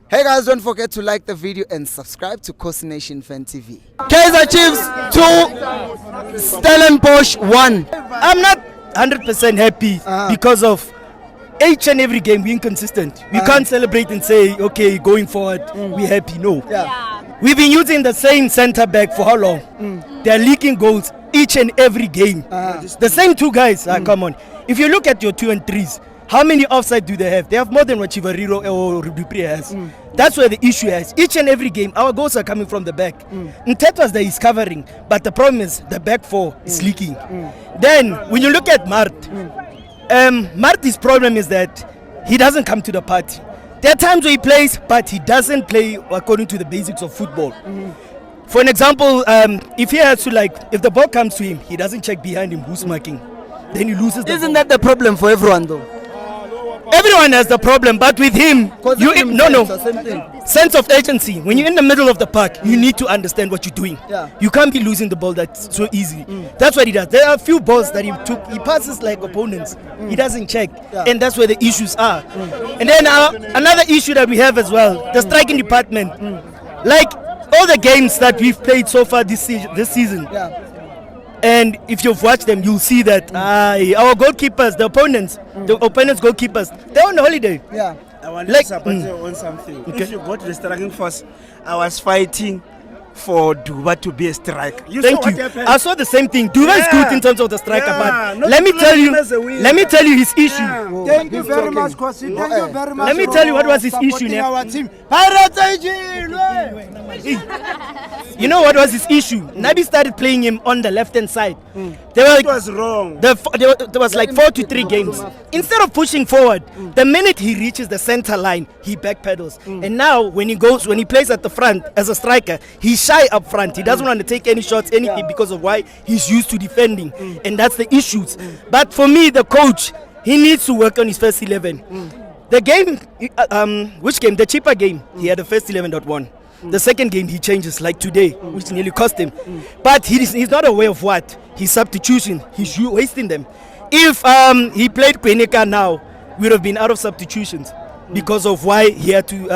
Hey guys, don't forget to like the video and subscribe to Khosi Nation Fan TV. Kaizer Chiefs 2, Stellenbosch 1. I'm not 100% happy because of each and every game we're inconsistent. We can't celebrate and say, okay, going forward, we're happy. No. We've been using the same centre back for how long? They're leaking goals each and every game. The same two guys, come on. If you look at your 2 and 3s, how many offside do they have? They have more than what Chivariro or Dupree has. That's where the issue is. Each and every game, our goals are coming from the back. Ntetwas there is covering, but the problem is the back four is leaking. Then, when you look at Mart, Mart's problem is that he doesn't come to the party. There are times where he plays, but he doesn't play according to the basics of football. For an example, if he has to if the ball comes to him, he doesn't check behind him who's marking. Then he loses the Isn't ball. that the problem for everyone though? Everyone has the problem, but with him, sense of urgency. When you're in the middle of the park, you need to understand what you're doing. You can't be losing the ball that so easily. That's what he does. There are a few balls that he passes like opponents. He doesn't check, and that's where the issues are. And then another issue that we have as well, the striking department. Like all the games that we've played so far this season. And if you've watched them, you'll see that our goalkeepers, the opponents' goalkeepers, they're on holiday. I want to support you on something. Okay. If you go to the striking force, I was fighting for Duba to be a striker. Thank you. I saw the same thing. Duba is good in terms of the striker, but let me tell you his issue. Thank you very much, Khosi. Thank you very much. Let me tell you what was his issue now. Our team. You know what was his issue? Nabi started playing him on the left-hand side. It was wrong. There was like 4 to 3 games. Instead of pushing forward, the minute he reaches the center line, he backpedals. And now when he plays at the front as a striker, he's shy up front. He doesn't want to take any shots, anything, because of why he's used to defending. And that's the issues. But for me, the coach, he needs to work on his first 11. The game, which game? The cheaper game, he had the first 11 that won. The second game he changes, like today, which nearly cost him. But he's not aware of what? His substitution. He's wasting them. If he played Kweneka now, we would have been out of substitutions because of why he had to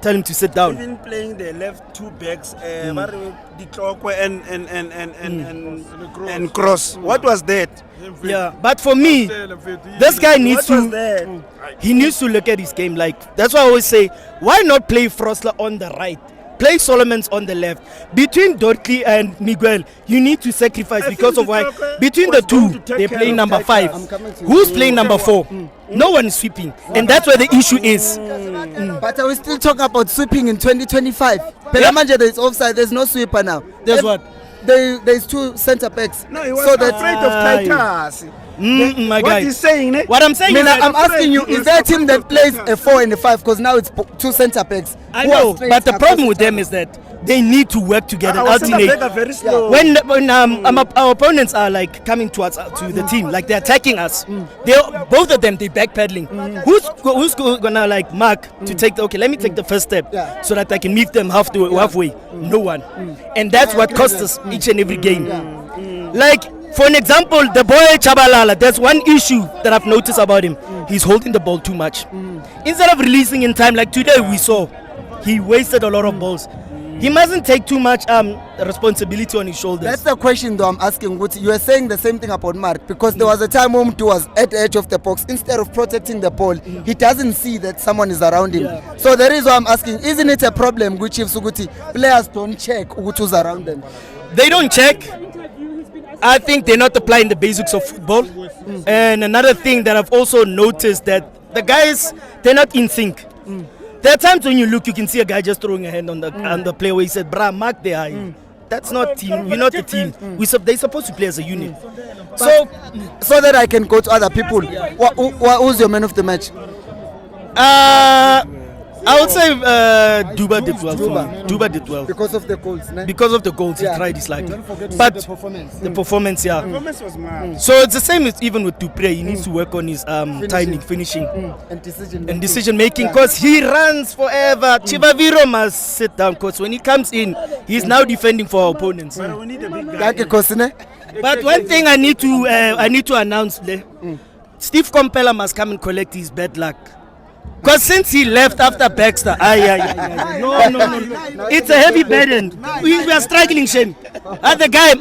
tell him to sit down. Even playing the left 2 backs, and Cross. What was that? Yeah, but for me, this guy needs to. He needs to look at his game. That's why I always say, why not play Frosler on the right? Play Solomon's on the left. Between Dortli and Miguel, you need to sacrifice because of why. Between the two, they play number 5. Who's playing number 4? No one is sweeping, and that's where the issue is. But are we still talking about sweeping in 2025? Pelamanja, there is offside. There's no sweeper now. There's what? There's 2 centre backs. No, he was afraid of Titus. My what guy. he's saying, what I'm saying is that I'm asking you, is there a team that plays a 4 and a 5? Because now it's 2 centre backs. I know, but the problem with them is that they need to work together and alternate. Very slow. When our opponents are coming towards to the team, they're attacking us, both of them, they're backpedaling. Who's gonna mark to take let me take the first step so that I can meet them halfway? No one. And that's what costs us each and every game. For an example, the boy Chabalala, there's one issue that I've noticed about him. He's holding the ball too much. Instead of releasing in time, like today we saw, he wasted a lot of balls. He mustn't take too much responsibility on his shoulders. That's the question though I'm asking. You are saying the same thing about Mark, because there was a time Umtu was at the edge of the box. Instead of protecting the ball, he doesn't see that someone is around him. So the reason I'm asking, isn't it a problem which if Suguti players don't check who's around them? They don't check. I think they're not applying the basics of football. And another thing that I've also noticed, that the guys, they're not in sync. There are times when you look, you can see a guy just throwing a hand on the player where he said, "Brah, mark the eye." That's not team. We're not a team. They're supposed to play as a unit. So that I can go to other people. Who's your man of the match? I would say Duba did well. Duba did well. Because of the goals, ne? Because of the goals, he tried his luck. But the performance, The performance was mad. So it's the same even with Dupree. He needs to work on his timing, finishing, and decision making. Because he runs forever. Chivaviro must sit down. Because when he comes in, he's now defending for our opponents. But we need a big guy. But one thing I need to announce, Steve Kompela must come and collect his bad luck. Because since he left after Baxter, no. It's a heavy burden. We are struggling, Shane. The guy,